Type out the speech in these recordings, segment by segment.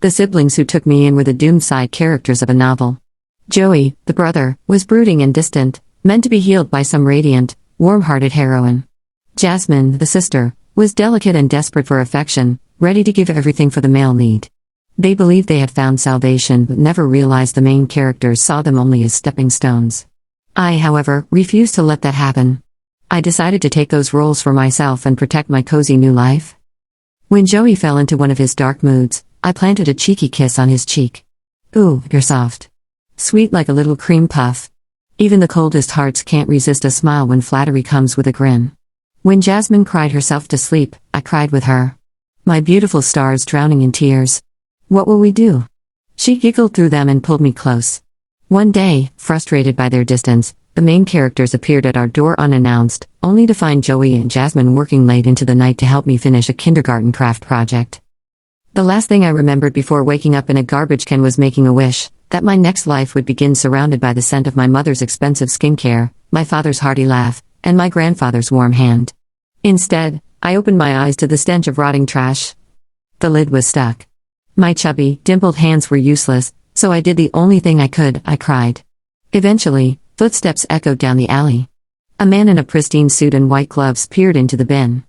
The siblings who took me in were the doomed side characters of a novel. Joey, the brother, was brooding and distant, meant to be healed by some radiant, warm-hearted heroine. Jasmine, the sister, was delicate and desperate for affection, ready to give everything for the male lead. They believed they had found salvation but never realized the main characters saw them only as stepping stones. I, however, refused to let that happen. I decided to take those roles for myself and protect my cozy new life. When Joey fell into one of his dark moods, I planted a cheeky kiss on his cheek. Ooh, you're soft. Sweet like a little cream puff. Even the coldest hearts can't resist a smile when flattery comes with a grin. When Jasmine cried herself to sleep, I cried with her. My beautiful stars drowning in tears. What will we do? She giggled through them and pulled me close. One day, frustrated by their distance, the main characters appeared at our door unannounced, only to find Joey and Jasmine working late into the night to help me finish a kindergarten craft project. The last thing I remembered before waking up in a garbage can was making a wish that my next life would begin surrounded by the scent of my mother's expensive skincare, my father's hearty laugh, and my grandfather's warm hand. Instead, I opened my eyes to the stench of rotting trash. The lid was stuck. My chubby, dimpled hands were useless, so I did the only thing I could, I cried. Eventually, footsteps echoed down the alley. A man in a pristine suit and white gloves peered into the bin.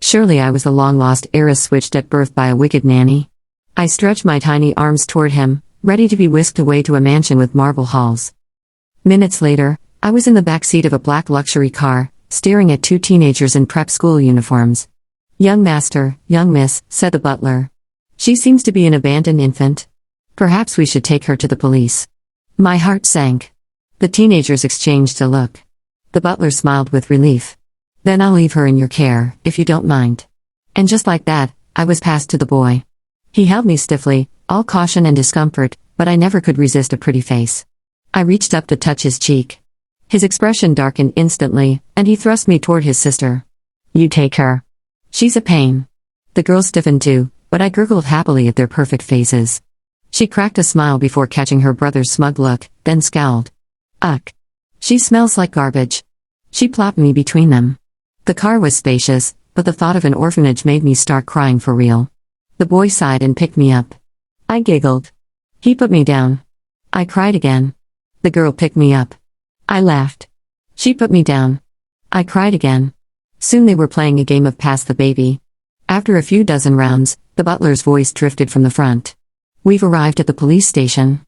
Surely I was the long-lost heiress switched at birth by a wicked nanny. I stretched my tiny arms toward him, ready to be whisked away to a mansion with marble halls. Minutes later, I was in the back seat of a black luxury car, staring at two teenagers in prep school uniforms. "Young master, young miss," said the butler. "She seems to be an abandoned infant. Perhaps we should take her to the police." My heart sank. The teenagers exchanged a look. The butler smiled with relief. "Then I'll leave her in your care, if you don't mind." And just like that, I was passed to the boy. He held me stiffly, all caution and discomfort, but I never could resist a pretty face. I reached up to touch his cheek. His expression darkened instantly, and he thrust me toward his sister. "You take her. She's a pain." The girl stiffened too, but I gurgled happily at their perfect faces. She cracked a smile before catching her brother's smug look, then scowled. "Ugh. She smells like garbage." She plopped me between them. The car was spacious, but the thought of an orphanage made me start crying for real. The boy sighed and picked me up. I giggled. He put me down. I cried again. The girl picked me up. I laughed. She put me down. I cried again. Soon they were playing a game of Pass the Baby. After a few dozen rounds, the butler's voice drifted from the front. "We've arrived at the police station."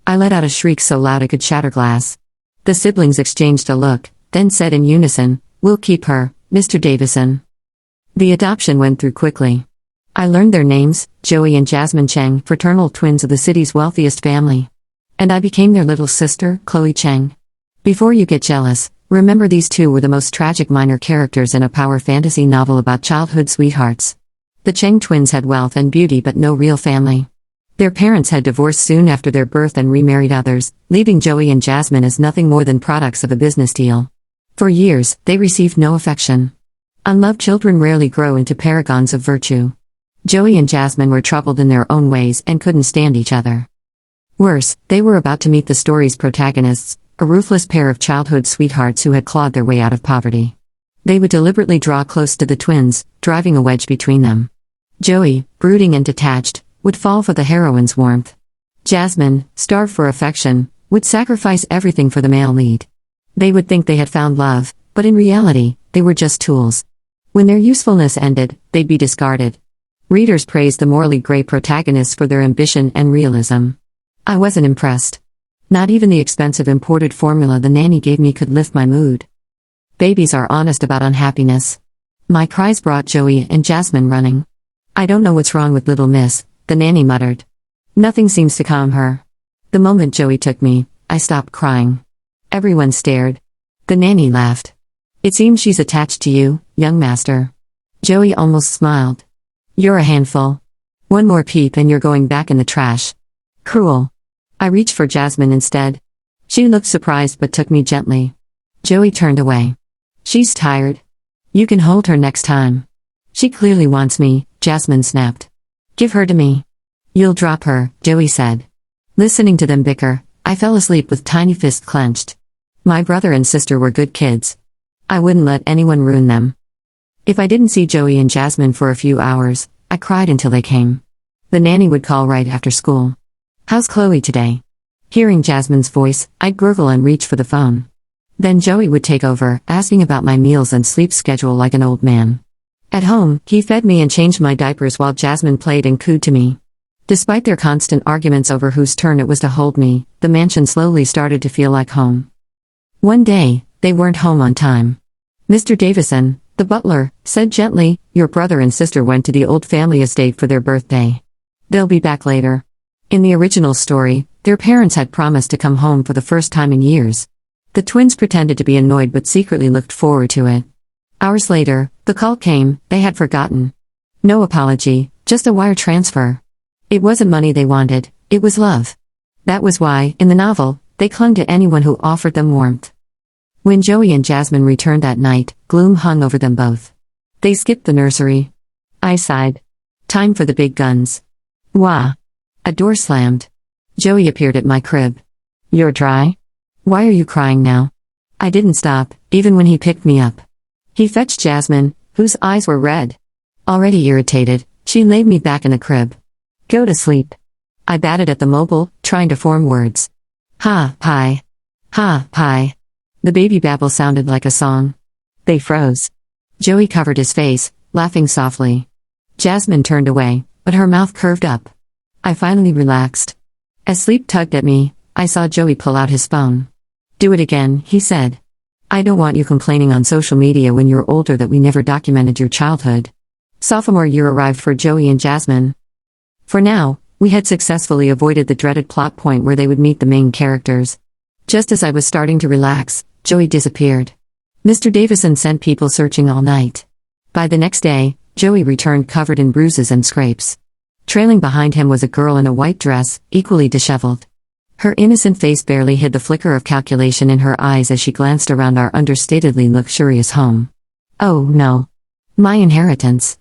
I let out a shriek so loud it could shatter glass. The siblings exchanged a look, then said in unison, "We'll keep her, Mr. Davison." The adoption went through quickly. I learned their names, Joey and Jasmine Cheng, fraternal twins of the city's wealthiest family. And I became their little sister, Chloe Cheng. Before you get jealous, remember these two were the most tragic minor characters in a power fantasy novel about childhood sweethearts. The Cheng twins had wealth and beauty but no real family. Their parents had divorced soon after their birth and remarried others, leaving Joey and Jasmine as nothing more than products of a business deal. For years, they received no affection. Unloved children rarely grow into paragons of virtue. Joey and Jasmine were troubled in their own ways and couldn't stand each other. Worse, they were about to meet the story's protagonists, a ruthless pair of childhood sweethearts who had clawed their way out of poverty. They would deliberately draw close to the twins, driving a wedge between them. Joey, brooding and detached, would fall for the heroine's warmth. Jasmine, starved for affection, would sacrifice everything for the male lead. They would think they had found love, but in reality, they were just tools. When their usefulness ended, they'd be discarded. Readers praised the morally gray protagonists for their ambition and realism. I wasn't impressed. Not even the expensive imported formula the nanny gave me could lift my mood. Babies are honest about unhappiness. My cries brought Joey and Jasmine running. "I don't know what's wrong with little miss," the nanny muttered. "Nothing seems to calm her." The moment Joey took me, I stopped crying. Everyone stared. The nanny laughed. "It seems she's attached to you, young master." Joey almost smiled. "You're a handful. One more peep and you're going back in the trash." Cruel. I reached for Jasmine instead. She looked surprised but took me gently. Joey turned away. "She's tired. You can hold her next time." "She clearly wants me," Jasmine snapped. "Give her to me." "You'll drop her," Joey said. Listening to them bicker, I fell asleep with tiny fists clenched. My brother and sister were good kids. I wouldn't let anyone ruin them. If I didn't see Joey and Jasmine for a few hours, I cried until they came. The nanny would call right after school. "How's Chloe today?" Hearing Jasmine's voice, I'd gurgle and reach for the phone. Then Joey would take over, asking about my meals and sleep schedule like an old man. At home, he fed me and changed my diapers while Jasmine played and cooed to me. Despite their constant arguments over whose turn it was to hold me, the mansion slowly started to feel like home. One day, they weren't home on time. Mr. Davison, the butler, said gently, "Your brother and sister went to the old family estate for their birthday. They'll be back later." In the original story, their parents had promised to come home for the first time in years. The twins pretended to be annoyed but secretly looked forward to it. Hours later, the call came. They had forgotten. No apology, just a wire transfer. It wasn't money they wanted, it was love. That was why, in the novel, they clung to anyone who offered them warmth. When Joey and Jasmine returned that night, gloom hung over them both. They skipped the nursery. I sighed. Time for the big guns. Wah! A door slammed. Joey appeared at my crib. "You're dry? Why are you crying now?" I didn't stop, even when he picked me up. He fetched Jasmine, whose eyes were red. Already irritated, she laid me back in the crib. "Go to sleep." I batted at the mobile, trying to form words. Ha, pie. Ha, pie. The baby babble sounded like a song. They froze. Joey covered his face, laughing softly. Jasmine turned away, but her mouth curved up. I finally relaxed. As sleep tugged at me, I saw Joey pull out his phone. "Do it again," he said. "I don't want you complaining on social media when you're older that we never documented your childhood." Sophomore year arrived for Joey and Jasmine. For now, we had successfully avoided the dreaded plot point where they would meet the main characters. Just as I was starting to relax, Joey disappeared. Mr. Davison sent people searching all night. By the next day, Joey returned covered in bruises and scrapes. Trailing behind him was a girl in a white dress, equally disheveled. Her innocent face barely hid the flicker of calculation in her eyes as she glanced around our understatedly luxurious home. Oh no. My inheritance.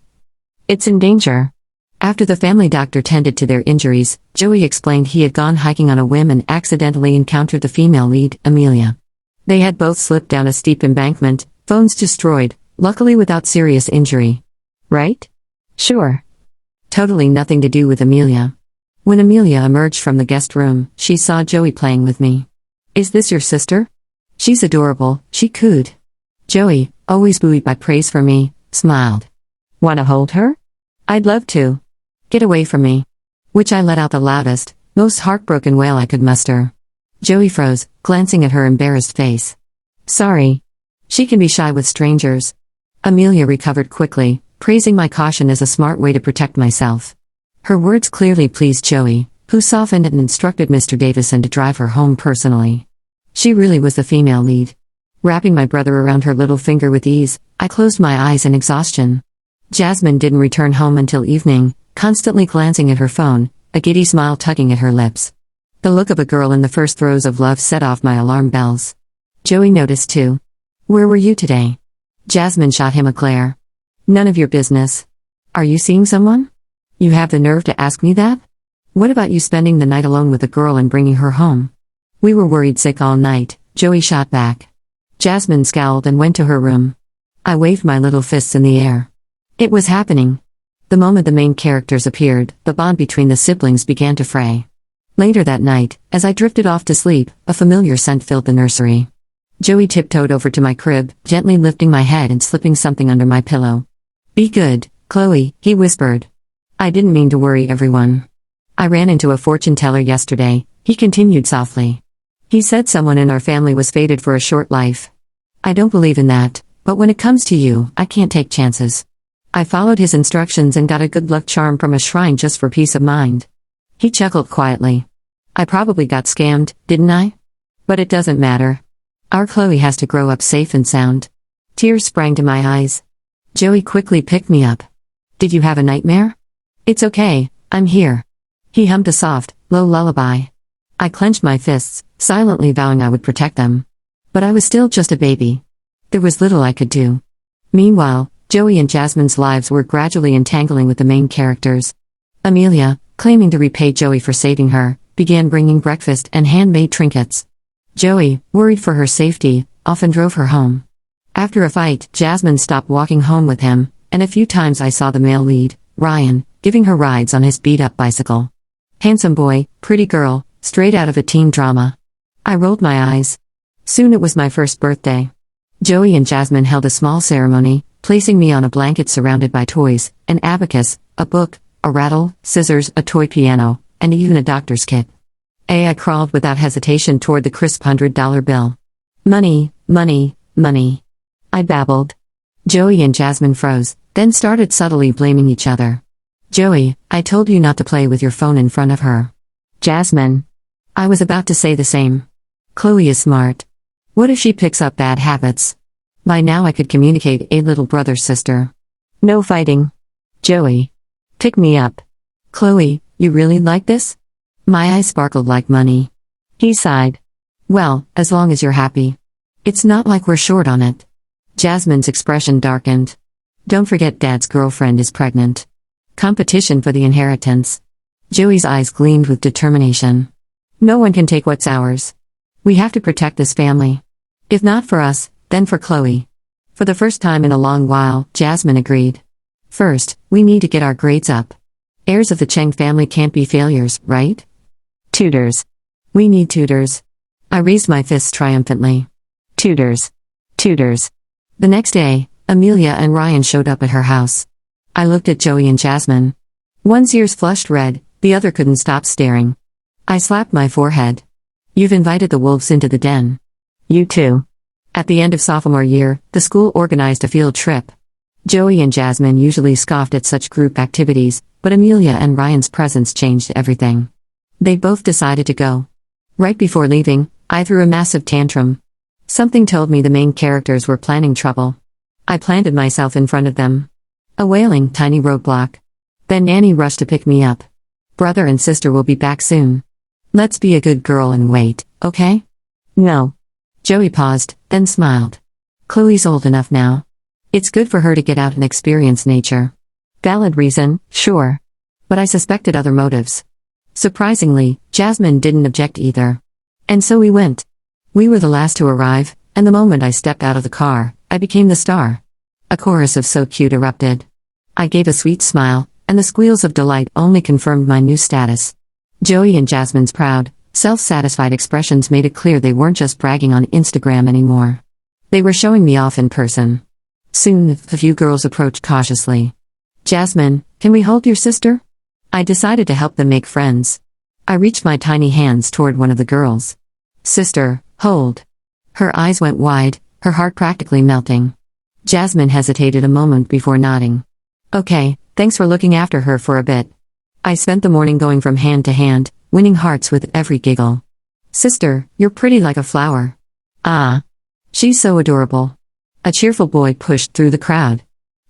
It's in danger. After the family doctor tended to their injuries, Joey explained he had gone hiking on a whim and accidentally encountered the female lead, Amelia. They had both slipped down a steep embankment, phones destroyed, luckily without serious injury. Right? Sure. Totally nothing to do with Amelia. When Amelia emerged from the guest room, she saw Joey playing with me. "Is this your sister?" "She's adorable," she cooed. Joey, always buoyed by praise for me, smiled. "Wanna hold her?" "I'd love to." "Get away from me." Which I let out the loudest, most heartbroken wail I could muster. Joey froze, glancing at her embarrassed face. "Sorry." She can be shy with strangers. Amelia recovered quickly, praising my caution as a smart way to protect myself. Her words clearly pleased Joey, who softened and instructed Mr. Davison to drive her home personally. She really was the female lead. Wrapping my brother around her little finger with ease, I closed my eyes in exhaustion. Jasmine didn't return home until evening, constantly glancing at her phone, a giddy smile tugging at her lips. The look of a girl in the first throes of love set off my alarm bells. Joey noticed too. "Where were you today?" Jasmine shot him a glare. "None of your business. Are you seeing someone? You have the nerve to ask me that? What about you spending the night alone with a girl and bringing her home?" "We were worried sick all night," Joey shot back. Jasmine scowled and went to her room. I waved my little fists in the air. It was happening. The moment the main characters appeared, the bond between the siblings began to fray. Later that night, as I drifted off to sleep, a familiar scent filled the nursery. Joey tiptoed over to my crib, gently lifting my head and slipping something under my pillow. "Be good, Chloe," he whispered. "I didn't mean to worry everyone. I ran into a fortune teller yesterday," he continued softly. "He said someone in our family was fated for a short life. I don't believe in that, but when it comes to you, I can't take chances." I followed his instructions and got a good luck charm from a shrine just for peace of mind. He chuckled quietly. "I probably got scammed, didn't I? But it doesn't matter. Our Chloe has to grow up safe and sound." Tears sprang to my eyes. Joey quickly picked me up. "Did you have a nightmare?" "It's okay, I'm here." He hummed a soft, low lullaby. I clenched my fists, silently vowing I would protect them. But I was still just a baby. There was little I could do. Meanwhile, Joey and Jasmine's lives were gradually entangling with the main characters. Amelia, claiming to repay Joey for saving her, began bringing breakfast and handmade trinkets. Joey, worried for her safety, often drove her home. After a fight, Jasmine stopped walking home with him, and a few times I saw the male lead, Ryan, giving her rides on his beat-up bicycle. Handsome boy, pretty girl, straight out of a teen drama. I rolled my eyes. Soon it was my first birthday. Joey and Jasmine held a small ceremony, placing me on a blanket surrounded by toys, an abacus, a book, a rattle, scissors, a toy piano, and even a doctor's kit. I crawled without hesitation toward the crisp $100 bill. Money, money, money. I babbled. Joey and Jasmine froze, then started subtly blaming each other. Joey, I told you not to play with your phone in front of her. Jasmine. I was about to say the same. Chloe is smart. What if she picks up bad habits? By now I could communicate a little brother-sister. No fighting. Joey. Pick me up. Chloe, you really like this? My eyes sparkled like money. He sighed. Well, as long as you're happy. It's not like we're short on it. Jasmine's expression darkened. Don't forget Dad's girlfriend is pregnant. Competition for the inheritance. Joey's eyes gleamed with determination. No one can take what's ours. We have to protect this family. If not for us, then for Chloe. For the first time in a long while, Jasmine agreed. First, we need to get our grades up. Heirs of the Cheng family can't be failures, right? Tutors. We need tutors. I raised my fists triumphantly. Tutors. Tutors. The next day, Amelia and Ryan showed up at her house. I looked at Joey and Jasmine. One's ears flushed red, the other couldn't stop staring. I slapped my forehead. You've invited the wolves into the den. You too. At the end of sophomore year, the school organized a field trip. Joey and Jasmine usually scoffed at such group activities, but Amelia and Ryan's presence changed everything. They both decided to go. Right before leaving, I threw a massive tantrum. Something told me the main characters were planning trouble. I planted myself in front of them. A wailing, tiny roadblock. Then Nanny rushed to pick me up. Brother and sister will be back soon. Let's be a good girl and wait, okay? No. Joey paused, then smiled. Chloe's old enough now. It's good for her to get out and experience nature. Valid reason, sure. But I suspected other motives. Surprisingly, Jasmine didn't object either. And so we went. We were the last to arrive, and the moment I stepped out of the car, I became the star. A chorus of "so cute" erupted. I gave a sweet smile, and the squeals of delight only confirmed my new status. Joey and Jasmine's proud, self-satisfied expressions made it clear they weren't just bragging on Instagram anymore. They were showing me off in person. Soon, a few girls approached cautiously. Jasmine, can we hold your sister? I decided to help them make friends. I reached my tiny hands toward one of the girls. Sister, hold. Her eyes went wide, her heart practically melting. Jasmine hesitated a moment before nodding. Okay, thanks for looking after her for a bit. I spent the morning going from hand to hand, winning hearts with every giggle. Sister, you're pretty like a flower. Ah. She's so adorable. A cheerful boy pushed through the crowd.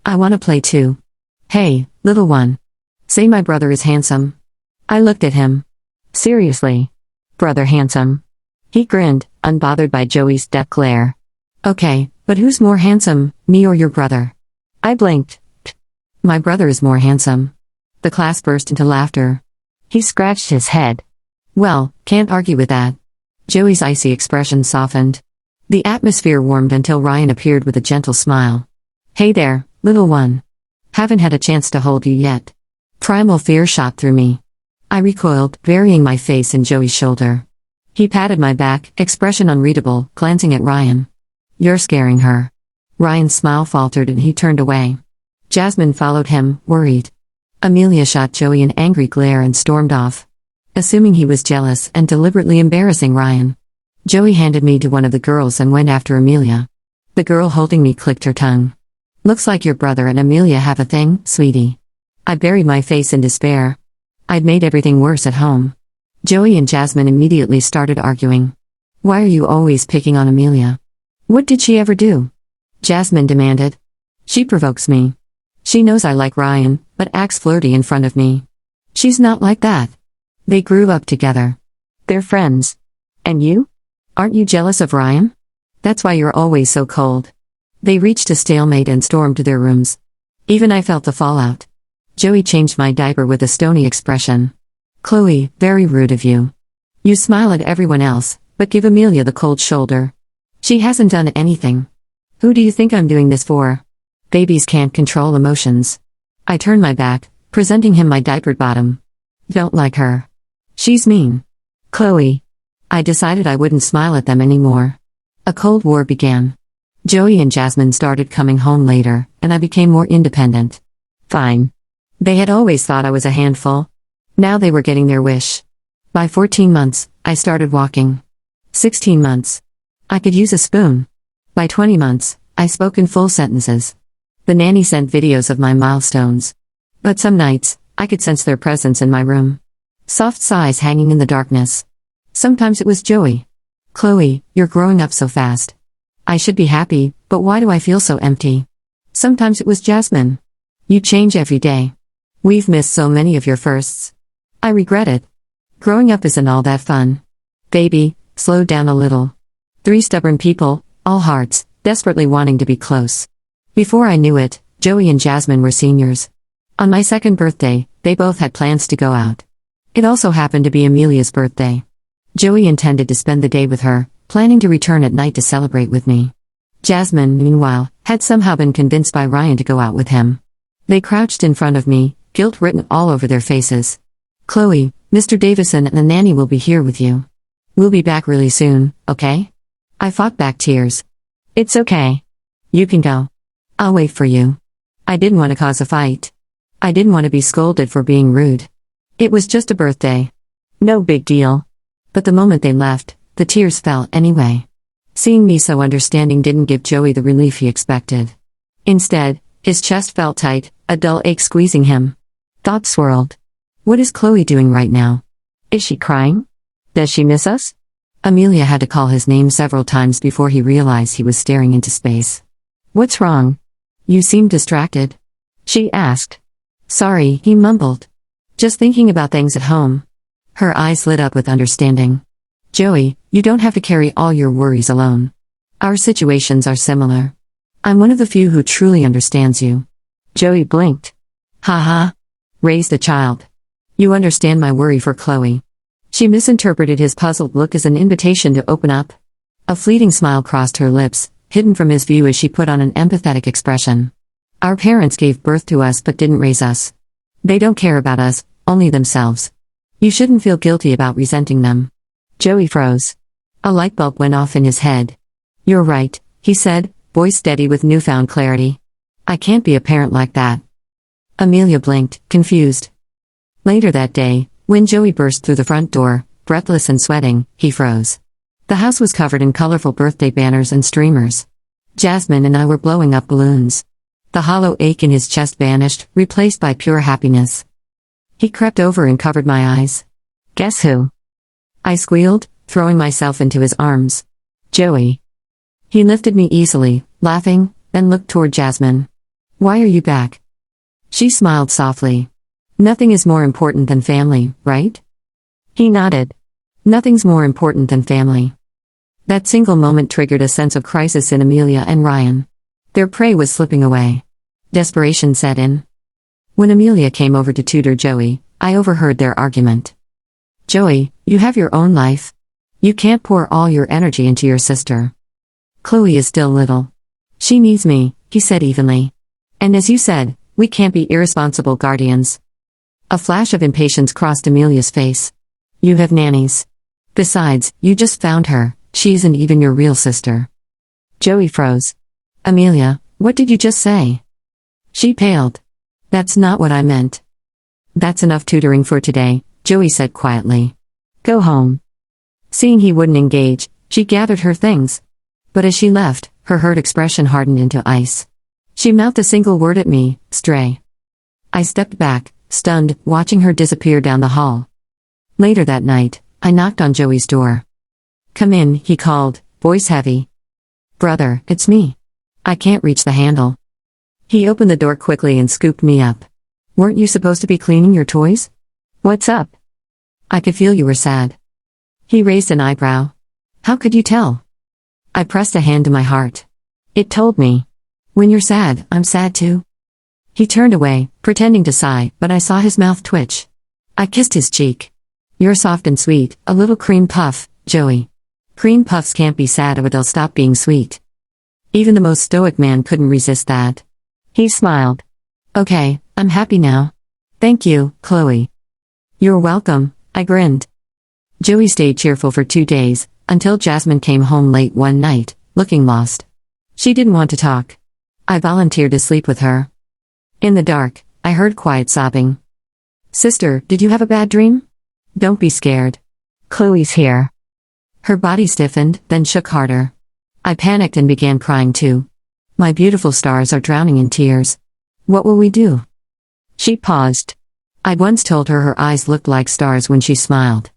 I want to play too. Hey, little one. Say my brother is handsome. I looked at him. Seriously? Brother handsome? He grinned, unbothered by Joey's death glare. Okay, but who's more handsome, me or your brother? I blinked. My brother is more handsome. The class burst into laughter. He scratched his head. Well, can't argue with that. Joey's icy expression softened. The atmosphere warmed until Ryan appeared with a gentle smile. Hey there, little one. Haven't had a chance to hold you yet. Primal fear shot through me. I recoiled, burying my face in Joey's shoulder. He patted my back, expression unreadable, glancing at Ryan. You're scaring her. Ryan's smile faltered and he turned away. Jasmine followed him, worried. Amelia shot Joey an angry glare and stormed off. Assuming he was jealous and deliberately embarrassing Ryan. Joey handed me to one of the girls and went after Amelia. The girl holding me clicked her tongue. Looks like your brother and Amelia have a thing, sweetie. I buried my face in despair. I'd made everything worse at home. Joey and Jasmine immediately started arguing. Why are you always picking on Amelia? What did she ever do? Jasmine demanded. She provokes me. She knows I like Ryan, but acts flirty in front of me. She's not like that. They grew up together. They're friends. And you? Aren't you jealous of Ryan? That's why you're always so cold. They reached a stalemate and stormed to their rooms. Even I felt the fallout. Joey changed my diaper with a stony expression. Chloe, very rude of you. You smile at everyone else, but give Amelia the cold shoulder. She hasn't done anything. Who do you think I'm doing this for? Babies can't control emotions. I turned my back, presenting him my diapered bottom. Don't like her. She's mean. Chloe. I decided I wouldn't smile at them anymore. A cold war began. Joey and Jasmine started coming home later, and I became more independent. Fine. They had always thought I was a handful. Now they were getting their wish. By 14 months, I started walking. 16 months. I could use a spoon. By 20 months, I spoke in full sentences. The nanny sent videos of my milestones. But some nights, I could sense their presence in my room. Soft sighs hanging in the darkness. Sometimes it was Joey. Chloe, you're growing up so fast. I should be happy, but why do I feel so empty? Sometimes it was Jasmine. You change every day. We've missed so many of your firsts. I regret it. Growing up isn't all that fun. Baby, slow down a little. 3 stubborn people, all hearts, desperately wanting to be close. Before I knew it, Joey and Jasmine were seniors. On my 2nd birthday, they both had plans to go out. It also happened to be Amelia's birthday. Joey intended to spend the day with her, planning to return at night to celebrate with me. Jasmine, meanwhile, had somehow been convinced by Ryan to go out with him. They crouched in front of me, guilt written all over their faces. Chloe, Mr. Davison and the nanny will be here with you. We'll be back really soon, okay? I fought back tears. It's okay. You can go. I'll wait for you. I didn't want to cause a fight. I didn't want to be scolded for being rude. It was just a birthday. No big deal. But the moment they left, the tears fell anyway. Seeing me so understanding didn't give Joey the relief he expected. Instead, his chest felt tight, a dull ache squeezing him. Thoughts swirled. What is Chloe doing right now? Is she crying? Does she miss us? Amelia had to call his name several times before he realized he was staring into space. What's wrong? You seem distracted. She asked. Sorry, he mumbled. Just thinking about things at home. Her eyes lit up with understanding. Joey, you don't have to carry all your worries alone. Our situations are similar. I'm one of the few who truly understands you. Joey blinked. Ha. Raised a child. You understand my worry for Chloe. She misinterpreted his puzzled look as an invitation to open up. A fleeting smile crossed her lips, hidden from his view as she put on an empathetic expression. Our parents gave birth to us but didn't raise us. They don't care about us, only themselves. You shouldn't feel guilty about resenting them. Joey froze. A light bulb went off in his head. You're right, he said, voice steady with newfound clarity. I can't be a parent like that. Amelia blinked, confused. Later that day, when Joey burst through the front door, breathless and sweating, he froze. The house was covered in colorful birthday banners and streamers. Jasmine and I were blowing up balloons. The hollow ache in his chest vanished, replaced by pure happiness. He crept over and covered my eyes. Guess who? I squealed, throwing myself into his arms. Joey. He lifted me easily, laughing, then looked toward Jasmine. Why are you back? She smiled softly. Nothing is more important than family, right? He nodded. Nothing's more important than family. That single moment triggered a sense of crisis in Amelia and Ryan. Their prey was slipping away. Desperation set in. When Amelia came over to tutor Joey, I overheard their argument. Joey, you have your own life. You can't pour all your energy into your sister. Chloe is still little. She needs me, he said evenly. And as you said, we can't be irresponsible guardians. A flash of impatience crossed Amelia's face. You have nannies. Besides, you just found her, she isn't even your real sister. Joey froze. Amelia, what did you just say? She paled. That's not what I meant. That's enough tutoring for today, Joey said quietly. Go home. Seeing he wouldn't engage, she gathered her things. But as she left, her hurt expression hardened into ice. She mouthed a single word at me, stray. I stepped back, stunned, watching her disappear down the hall. Later that night, I knocked on Joey's door. Come in, he called, voice heavy. Brother, it's me. I can't reach the handle. He opened the door quickly and scooped me up. Weren't you supposed to be cleaning your toys? What's up? I could feel you were sad. He raised an eyebrow. How could you tell? I pressed a hand to my heart. It told me. When you're sad, I'm sad too. He turned away, pretending to sigh, but I saw his mouth twitch. I kissed his cheek. You're soft and sweet, a little cream puff, Joey. Cream puffs can't be sad or they'll stop being sweet. Even the most stoic man couldn't resist that. He smiled. Okay, I'm happy now. Thank you, Chloe. You're welcome, I grinned. Joey stayed cheerful for 2 days, until Jasmine came home late one night, looking lost. She didn't want to talk. I volunteered to sleep with her. In the dark, I heard quiet sobbing. Sister, did you have a bad dream? Don't be scared. Chloe's here. Her body stiffened, then shook harder. I panicked and began crying too. My beautiful stars are drowning in tears. What will we do? She paused. I'd once told her her eyes looked like stars when she smiled.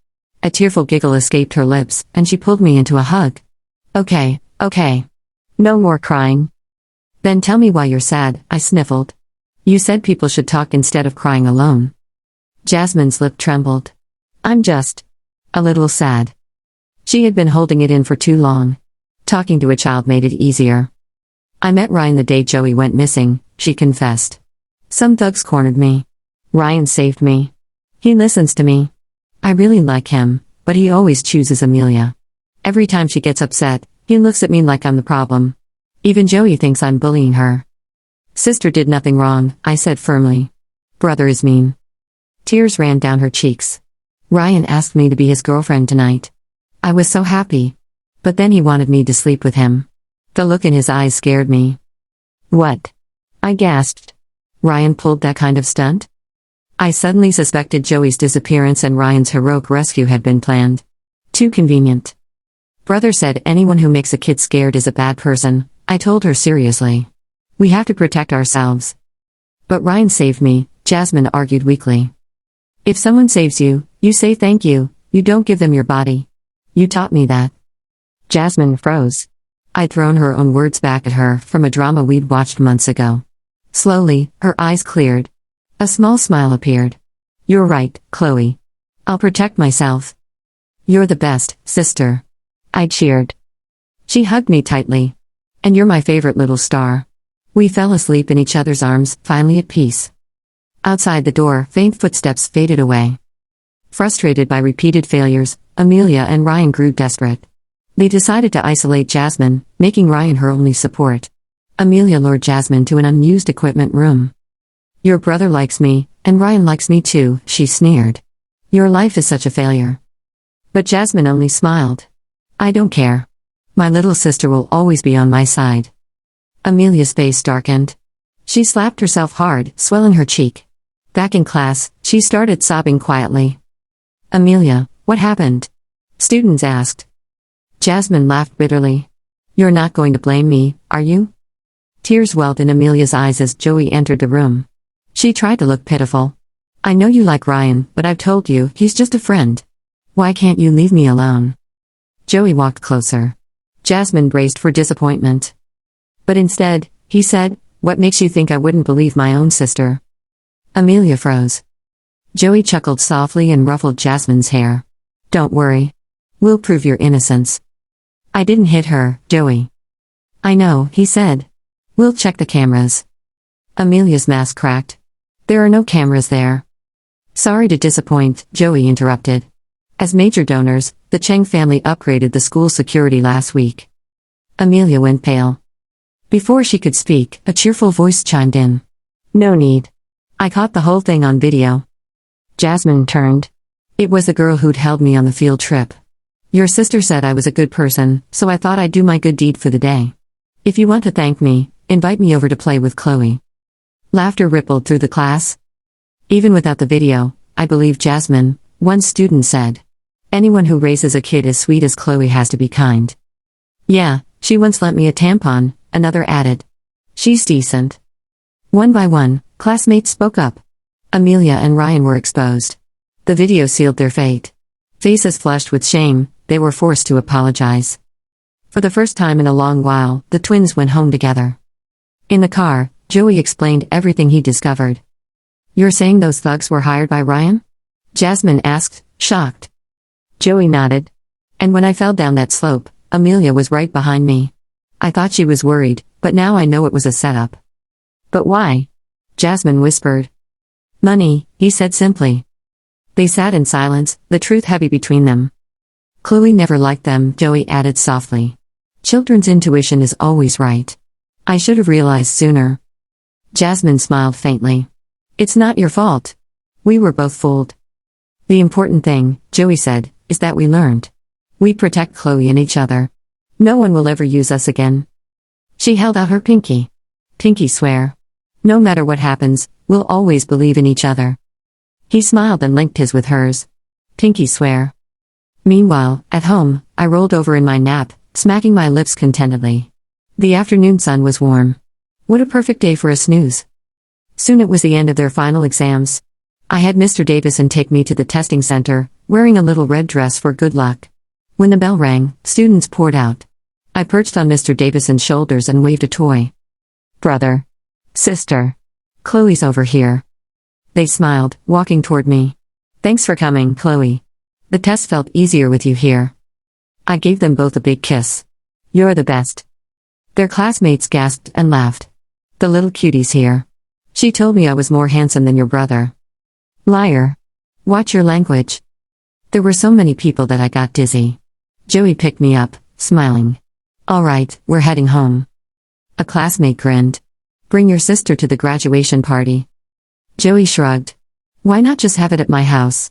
A tearful giggle escaped her lips, and she pulled me into a hug. Okay. No more crying. Then tell me why you're sad, I sniffled. You said people should talk instead of crying alone. Jasmine's lip trembled. I'm just a little sad. She had been holding it in for too long. Talking to a child made it easier. I met Ryan the day Joey went missing, she confessed. Some thugs cornered me. Ryan saved me. He listens to me. I really like him, but he always chooses Amelia. Every time she gets upset, he looks at me like I'm the problem. Even Joey thinks I'm bullying her. Sister did nothing wrong, I said firmly. Brother is mean. Tears ran down her cheeks. Ryan asked me to be his girlfriend tonight. I was so happy. But then he wanted me to sleep with him. The look in his eyes scared me. What? I gasped. Ryan pulled that kind of stunt? I suddenly suspected Joey's disappearance and Ryan's heroic rescue had been planned. Too convenient. Brother said anyone who makes a kid scared is a bad person, I told her seriously. We have to protect ourselves. But Ryan saved me, Jasmine argued weakly. If someone saves you, you say thank you, you don't give them your body. You taught me that. Jasmine froze. I'd thrown her own words back at her from a drama we'd watched months ago. Slowly, her eyes cleared. A small smile appeared. You're right, Chloe. I'll protect myself. You're the best, sister. I cheered. She hugged me tightly. And you're my favorite little star. We fell asleep in each other's arms, finally at peace. Outside the door, faint footsteps faded away. Frustrated by repeated failures, Amelia and Ryan grew desperate. They decided to isolate Jasmine, making Ryan her only support. Amelia lured Jasmine to an unused equipment room. Your brother likes me, and Ryan likes me too, she sneered. Your life is such a failure. But Jasmine only smiled. I don't care. My little sister will always be on my side. Amelia's face darkened. She slapped herself hard, swelling her cheek. Back in class, she started sobbing quietly. Amelia, what happened? Students asked. Jasmine laughed bitterly. You're not going to blame me, are you? Tears welled in Amelia's eyes as Joey entered the room. She tried to look pitiful. I know you like Ryan, but I've told you, he's just a friend. Why can't you leave me alone? Joey walked closer. Jasmine braced for disappointment. But instead, he said, what makes you think I wouldn't believe my own sister? Amelia froze. Joey chuckled softly and ruffled Jasmine's hair. Don't worry. We'll prove your innocence. I didn't hit her, Joey. I know, he said. We'll check the cameras. Amelia's mask cracked. There are no cameras there. Sorry to disappoint, Joey interrupted. As major donors, the Cheng family upgraded the school security last week. Amelia went pale. Before she could speak, a cheerful voice chimed in. No need. I caught the whole thing on video. Jasmine turned. It was the girl who'd held me on the field trip. Your sister said I was a good person, so I thought I'd do my good deed for the day. If you want to thank me, invite me over to play with Chloe. Laughter rippled through the class. Even without the video, I believe Jasmine, one student said. Anyone who raises a kid as sweet as Chloe has to be kind. Yeah, she once lent me a tampon, another added. She's decent. One by one, classmates spoke up. Amelia and Ryan were exposed. The video sealed their fate. Faces flushed with shame, they were forced to apologize. For the first time in a long while, the twins went home together. In the car, Joey explained everything he discovered. You're saying those thugs were hired by Ryan? Jasmine asked, shocked. Joey nodded. And when I fell down that slope, Amelia was right behind me. I thought she was worried, but now I know it was a setup. But why? Jasmine whispered. Money, he said simply. They sat in silence, the truth heavy between them. Chloe never liked them, Joey added softly. Children's intuition is always right. I should have realized sooner. Jasmine smiled faintly. It's not your fault. We were both fooled. The important thing, Joey said, is that we learned. We protect Chloe and each other. No one will ever use us again. She held out her pinky. Pinky swear. No matter what happens, we'll always believe in each other. He smiled and linked his with hers. Pinky swear. Meanwhile, at home, I rolled over in my nap, smacking my lips contentedly. The afternoon sun was warm. What a perfect day for a snooze. Soon it was the end of their final exams. I had Mr. Davison take me to the testing center, wearing a little red dress for good luck. When the bell rang, students poured out. I perched on Mr. Davison's shoulders and waved a toy. Brother. Sister. Chloe's over here. They smiled, walking toward me. Thanks for coming, Chloe. The test felt easier with you here. I gave them both a big kiss. You're the best. Their classmates gasped and laughed. The little cutie's here. She told me I was more handsome than your brother. Liar. Watch your language. There were so many people that I got dizzy. Joey picked me up, smiling. All right, we're heading home. A classmate grinned. Bring your sister to the graduation party. Joey shrugged. Why not just have it at my house?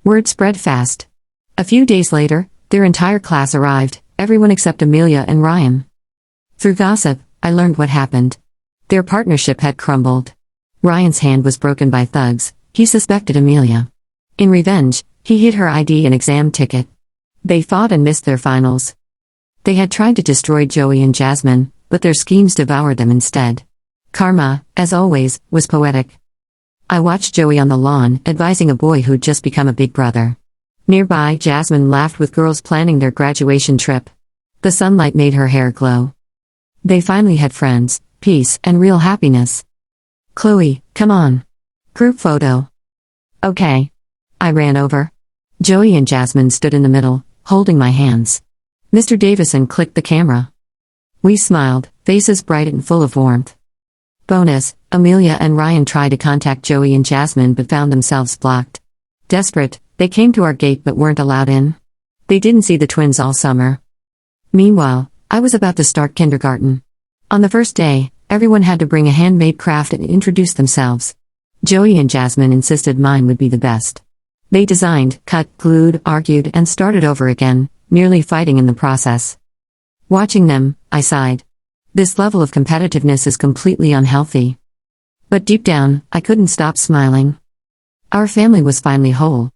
Word spread fast. A few days later, their entire class arrived, everyone except Amelia and Ryan. Through gossip, I learned what happened. Their partnership had crumbled. Ryan's hand was broken by thugs. He suspected Amelia. In revenge, he hid her ID and exam ticket. They fought and missed their finals. They had tried to destroy Joey and Jasmine, but their schemes devoured them instead. Karma, as always, was poetic. I watched Joey on the lawn, advising a boy who'd just become a big brother. Nearby, Jasmine laughed with girls planning their graduation trip. The sunlight made her hair glow. They finally had friends, peace, and real happiness. Chloe, come on. Group photo. Okay. I ran over. Joey and Jasmine stood in the middle, holding my hands. Mr. Davison clicked the camera. We smiled, faces bright and full of warmth. Bonus, Amelia and Ryan tried to contact Joey and Jasmine but found themselves blocked. Desperate, they came to our gate but weren't allowed in. They didn't see the twins all summer. Meanwhile, I was about to start kindergarten. On the first day, everyone had to bring a handmade craft and introduce themselves. Joey and Jasmine insisted mine would be the best. They designed, cut, glued, argued, and started over again, nearly fighting in the process. Watching them, I sighed. This level of competitiveness is completely unhealthy. But deep down, I couldn't stop smiling. Our family was finally whole.